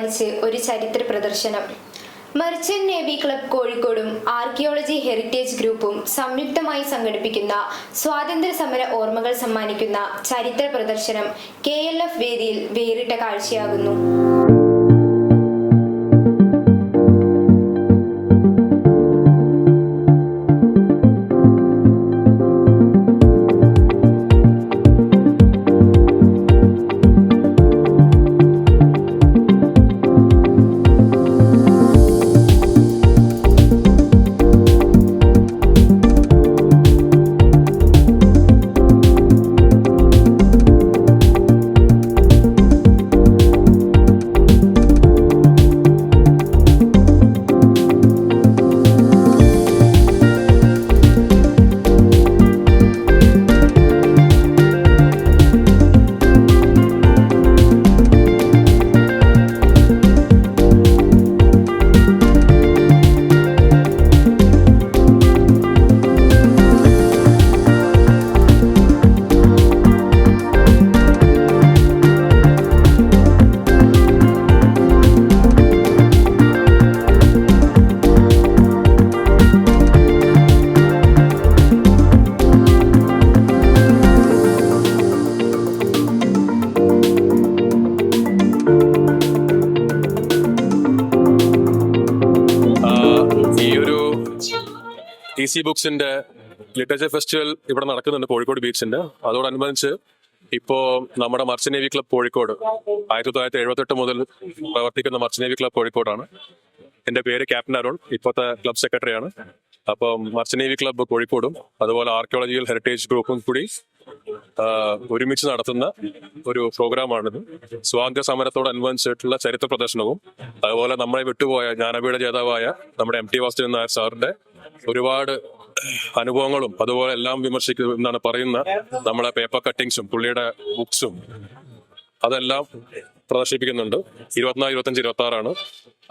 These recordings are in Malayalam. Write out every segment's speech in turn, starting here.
പ്രമാണിച്ച് ഒരു ചരിത്ര പ്രദർശനം. മർച്ചന്റ് നേവി ക്ലബ് കോഴിക്കോടും ആർക്കിയോളജി ഹെറിറ്റേജ് ഗ്രൂപ്പും സംയുക്തമായി സംഘടിപ്പിക്കുന്ന സ്വാതന്ത്ര്യ സമര ഓർമ്മകൾ സമ്മാനിക്കുന്ന ചരിത്ര പ്രദർശനം KLF വേദിയിൽ വേറിട്ട കാഴ്ചയാകുന്നു. TC ബുക്സിന്റെ ലിറ്ററേച്ചർ ഫെസ്റ്റിവൽ ഇവിടെ നടക്കുന്നുണ്ട് കോഴിക്കോട് ബീച്ചിന്റെ. അതോടനുബന്ധിച്ച് ഇപ്പോൾ നമ്മുടെ മർച്ചന്റ് നേവി ക്ലബ് കോഴിക്കോട് 1978 മുതൽ പ്രവർത്തിക്കുന്ന മർച്ചന്റ് നേവി ക്ലബ് കോഴിക്കോടാണ്. എൻ്റെ പേര് ക്യാപ്റ്റൻ അരുൺ, ഇപ്പോഴത്തെ ക്ലബ് സെക്രട്ടറിയാണ്. അപ്പം മർച്ചന്റ് നേവി ക്ലബ്ബ് കോഴിക്കോടും അതുപോലെ ആർക്കിയോളജിക്കൽ ഹെറിറ്റേജ് ഗ്രൂപ്പും കൂടി ഒരുമിച്ച് നടത്തുന്ന ഒരു പ്രോഗ്രാമാണിത്. സ്വാതന്ത്ര്യ സമരത്തോടനുബന്ധിച്ചിട്ടുള്ള ചരിത്ര പ്രദർശനവും അതുപോലെ നമ്മളെ വിട്ടുപോയ ജ്ഞാനപീഠ ജേതാവായ നമ്മുടെ MT വാസുദേവൻ നായർ സാറിന്റെ ഒരുപാട് അനുഭവങ്ങളും അതുപോലെ എല്ലാം വിമർശിക്കും എന്നാണ് പറയുന്ന നമ്മളെ പേപ്പർ കട്ടിങ്സും പുള്ളിയുടെ ബുക്സും അതെല്ലാം പ്രദർശിപ്പിക്കുന്നുണ്ട്. 24, 25, 26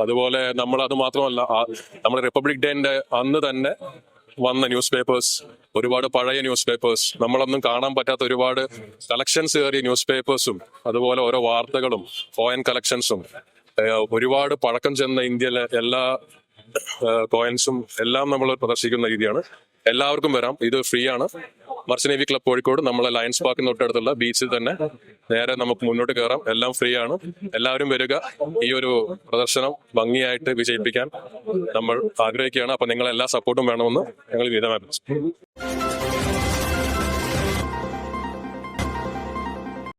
അതുപോലെ നമ്മൾ അത് മാത്രമല്ല, നമ്മുടെ റിപ്പബ്ലിക് ഡേന്റെ അന്ന് തന്നെ വന്ന ന്യൂസ് പേപ്പേഴ്സ്, ഒരുപാട് പഴയ ന്യൂസ് പേപ്പേഴ്സ്, നമ്മളൊന്നും കാണാൻ പറ്റാത്ത ഒരുപാട് കളക്ഷൻസ് കയറിയ ന്യൂസ് പേപ്പേഴ്സും അതുപോലെ ഓരോ വാർത്തകളും കോയിൻ കളക്ഷൻസും ഒരുപാട് പഴക്കം ചെന്ന ഇന്ത്യയിലെ എല്ലാ കോയിൻസും എല്ലാം നമ്മൾ പ്രദർശിക്കുന്ന രീതിയാണ്. എല്ലാവർക്കും വരാം, ഇത് ഫ്രീ ആണ്. മർച്ചന്റ് നേവി ക്ലബ് കോഴിക്കോട് നമ്മളെ ലയൺസ് പാർക്കിന് തൊട്ടടുത്തുള്ള ബീച്ചിൽ തന്നെ നേരെ നമുക്ക് മുന്നോട്ട് കയറാം. എല്ലാം ഫ്രീ ആണ്. എല്ലാവരും വരിക. ഈ ഒരു പ്രദർശനം ഭംഗിയായിട്ട് വിജയിപ്പിക്കാൻ നമ്മൾ ആഗ്രഹിക്കുകയാണ്. അപ്പൊ നിങ്ങളെല്ലാ സപ്പോർട്ടും വേണമെന്ന് ഞങ്ങൾ വിനീതമായി